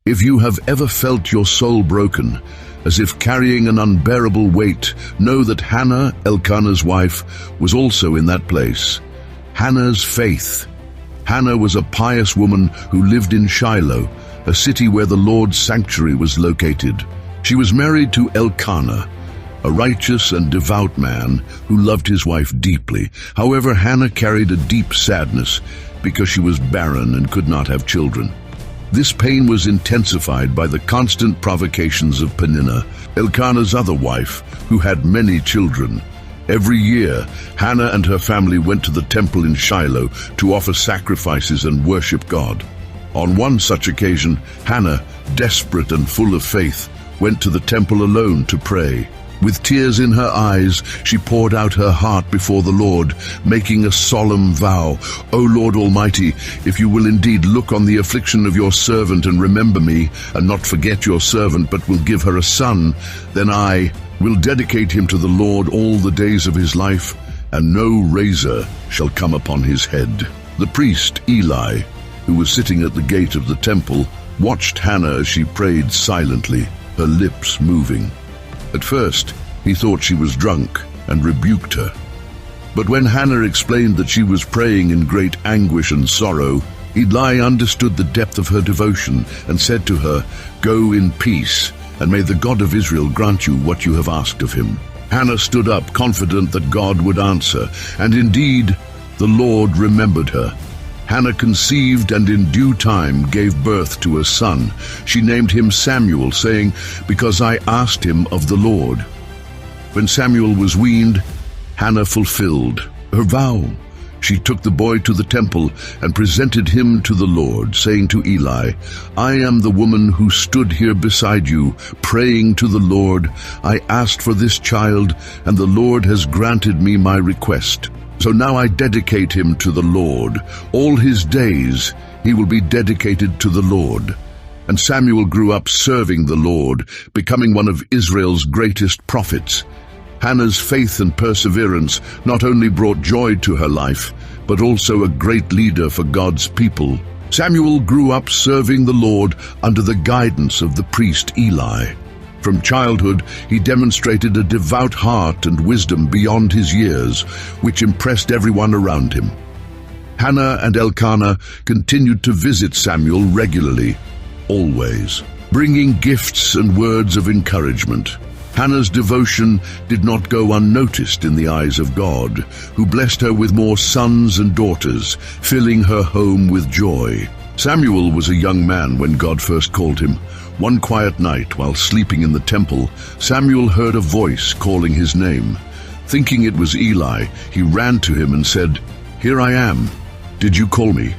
If you have ever felt your soul broken, as if carrying an unbearable weight, know that Hannah, Elkanah's wife, was also in that place. Hannah's faith. Hannah was a pious woman who lived in Shiloh, a city where the Lord's sanctuary was located. She was married to Elkanah, a righteous and devout man who loved his wife deeply. However, Hannah carried a deep sadness because she was barren and could not have children. This pain was intensified by the constant provocations of Peninnah, Elkanah's other wife, who had many children. Every year, Hannah and her family went to the temple in Shiloh to offer sacrifices and worship God. On one such occasion, Hannah, desperate and full of faith, went to the temple alone to pray. With tears in her eyes, she poured out her heart before the Lord, making a solemn vow. "O Lord Almighty, if you will indeed look on the affliction of your servant and remember me, and not forget your servant, but will give her a son, then I will dedicate him to the Lord all the days of his life, and no razor shall come upon his head." The priest, Eli, who was sitting at the gate of the temple, watched Hannah as she prayed silently, her lips moving. At first, he thought she was drunk and rebuked her. But when Hannah explained that she was praying in great anguish and sorrow, Eli understood the depth of her devotion and said to her, "Go in peace, and may the God of Israel grant you what you have asked of him." Hannah stood up, confident that God would answer, and indeed, the Lord remembered her. Hannah conceived and in due time gave birth to a son. She named him Samuel, saying, "Because I asked him of the Lord." When Samuel was weaned, Hannah fulfilled her vow. She took the boy to the temple and presented him to the Lord, saying to Eli, "I am the woman who stood here beside you, praying to the Lord. I asked for this child, and the Lord has granted me my request. So now I dedicate him to the Lord. All his days he will be dedicated to the Lord." And Samuel grew up serving the Lord, becoming one of Israel's greatest prophets. Hannah's faith and perseverance not only brought joy to her life, but also a great leader for God's people. Samuel grew up serving the Lord under the guidance of the priest Eli. From childhood, he demonstrated a devout heart and wisdom beyond his years, which impressed everyone around him. Hannah and Elkanah continued to visit Samuel regularly, always, bringing gifts and words of encouragement. Hannah's devotion did not go unnoticed in the eyes of God, who blessed her with more sons and daughters, filling her home with joy. Samuel was a young man when God first called him. One quiet night, while sleeping in the temple, Samuel heard a voice calling his name. Thinking it was Eli, he ran to him and said, "Here I am. Did you call me?"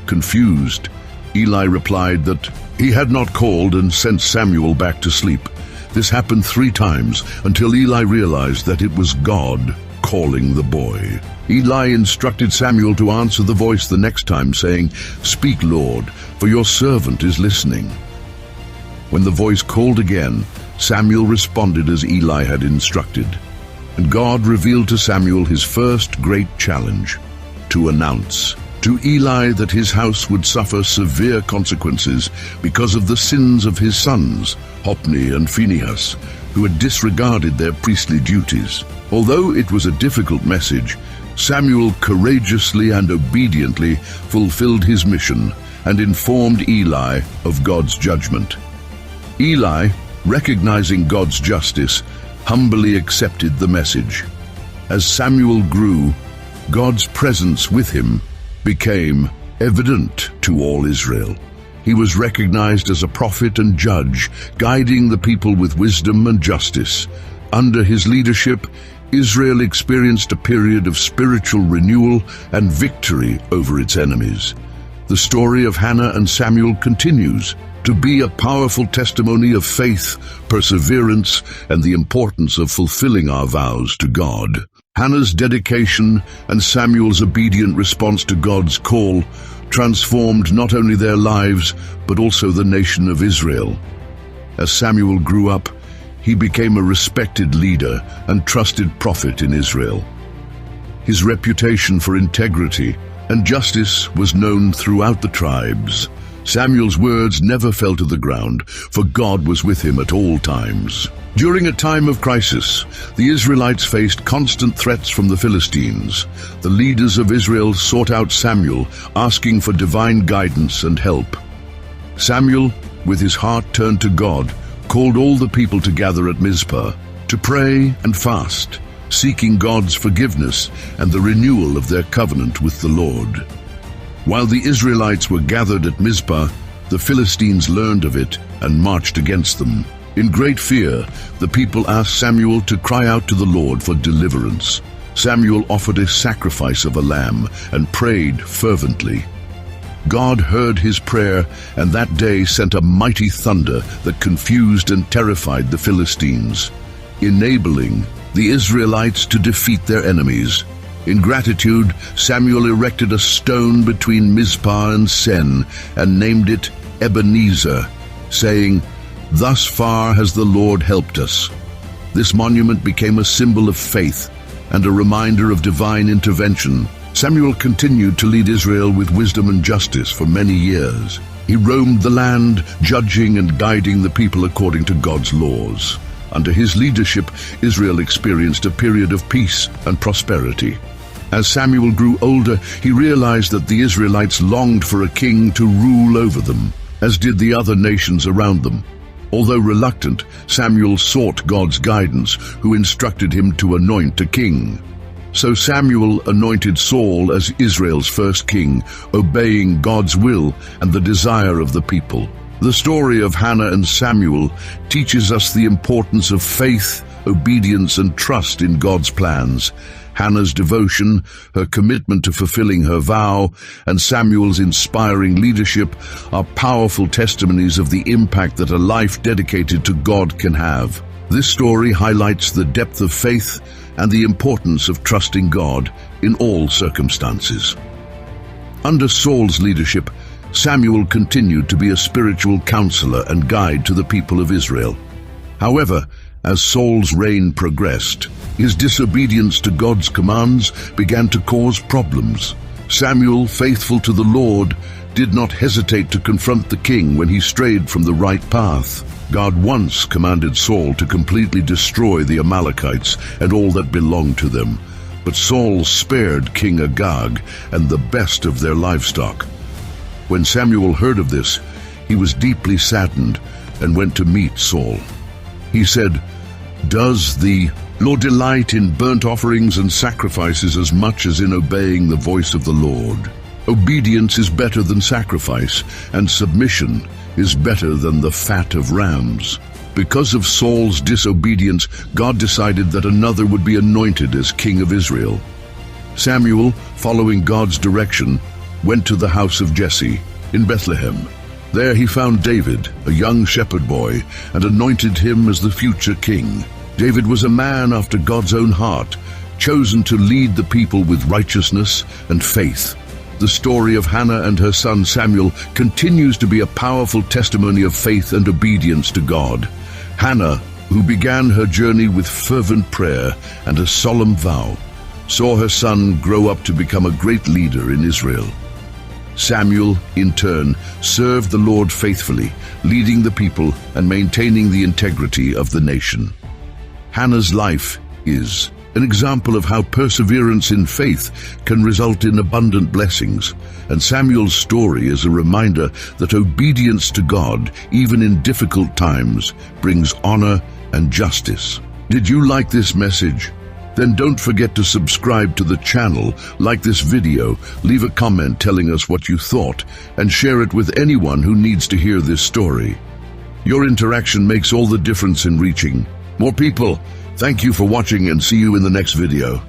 Confused, Eli replied that he had not called and sent Samuel back to sleep. This happened 3 times until Eli realized that it was God calling the boy. Eli instructed Samuel to answer the voice the next time, saying, "Speak, Lord, for your servant is listening." When the voice called again, Samuel responded as Eli had instructed. And God revealed to Samuel his first great challenge, to announce to Eli that his house would suffer severe consequences because of the sins of his sons, Hophni and Phinehas, who had disregarded their priestly duties. Although it was a difficult message, Samuel courageously and obediently fulfilled his mission and informed Eli of God's judgment. Eli, recognizing God's justice, humbly accepted the message. As Samuel grew, God's presence with him became evident to all Israel. He was recognized as a prophet and judge, guiding the people with wisdom and justice. Under his leadership, Israel experienced a period of spiritual renewal and victory over its enemies. The story of Hannah and Samuel continues to be a powerful testimony of faith, perseverance, and the importance of fulfilling our vows to God. Hannah's dedication and Samuel's obedient response to God's call transformed not only their lives, but also the nation of Israel. As Samuel grew up, he became a respected leader and trusted prophet in Israel. His reputation for integrity and justice was known throughout the tribes. Samuel's words never fell to the ground, for God was with him at all times. During a time of crisis, the Israelites faced constant threats from the Philistines. The leaders of Israel sought out Samuel, asking for divine guidance and help. Samuel, with his heart turned to God, called all the people to gather at Mizpah, to pray and fast, seeking God's forgiveness and the renewal of their covenant with the Lord. While the Israelites were gathered at Mizpah, the Philistines learned of it and marched against them. In great fear, the people asked Samuel to cry out to the Lord for deliverance. Samuel offered a sacrifice of a lamb and prayed fervently. God heard his prayer, and that day sent a mighty thunder that confused and terrified the Philistines, enabling the Israelites to defeat their enemies. In gratitude, Samuel erected a stone between Mizpah and Sen and named it Ebenezer, saying, "Thus far has the Lord helped us." This monument became a symbol of faith and a reminder of divine intervention. Samuel continued to lead Israel with wisdom and justice for many years. He roamed the land, judging and guiding the people according to God's laws. Under his leadership, Israel experienced a period of peace and prosperity. As Samuel grew older, he realized that the Israelites longed for a king to rule over them, as did the other nations around them. Although reluctant, Samuel sought God's guidance, who instructed him to anoint a king. So Samuel anointed Saul as Israel's first king, obeying God's will and the desire of the people. The story of Hannah and Samuel teaches us the importance of faith, obedience, and trust in God's plans. Hannah's devotion, her commitment to fulfilling her vow, and Samuel's inspiring leadership are powerful testimonies of the impact that a life dedicated to God can have. This story highlights the depth of faith and the importance of trusting God in all circumstances. Under Saul's leadership, Samuel continued to be a spiritual counselor and guide to the people of Israel. However, as Saul's reign progressed, his disobedience to God's commands began to cause problems. Samuel, faithful to the Lord, did not hesitate to confront the king when he strayed from the right path. God once commanded Saul to completely destroy the Amalekites and all that belonged to them, but Saul spared King Agag and the best of their livestock. When Samuel heard of this, he was deeply saddened and went to meet Saul. He said, "Does the Lord delight in burnt offerings and sacrifices as much as in obeying the voice of the Lord? Obedience is better than sacrifice, and submission is better than the fat of rams." Because of Saul's disobedience, God decided that another would be anointed as king of Israel. Samuel, following God's direction, went to the house of Jesse in Bethlehem. There he found David, a young shepherd boy, and anointed him as the future king. David was a man after God's own heart, chosen to lead the people with righteousness and faith. The story of Hannah and her son Samuel continues to be a powerful testimony of faith and obedience to God. Hannah, who began her journey with fervent prayer and a solemn vow, saw her son grow up to become a great leader in Israel. Samuel, in turn, served the Lord faithfully, leading the people and maintaining the integrity of the nation. Hannah's life is an example of how perseverance in faith can result in abundant blessings, and Samuel's story is a reminder that obedience to God, even in difficult times, brings honor and justice. Did you like this message? Then don't forget to subscribe to the channel, like this video, leave a comment telling us what you thought, and share it with anyone who needs to hear this story. Your interaction makes all the difference in reaching more people. Thank you for watching, and see you in the next video.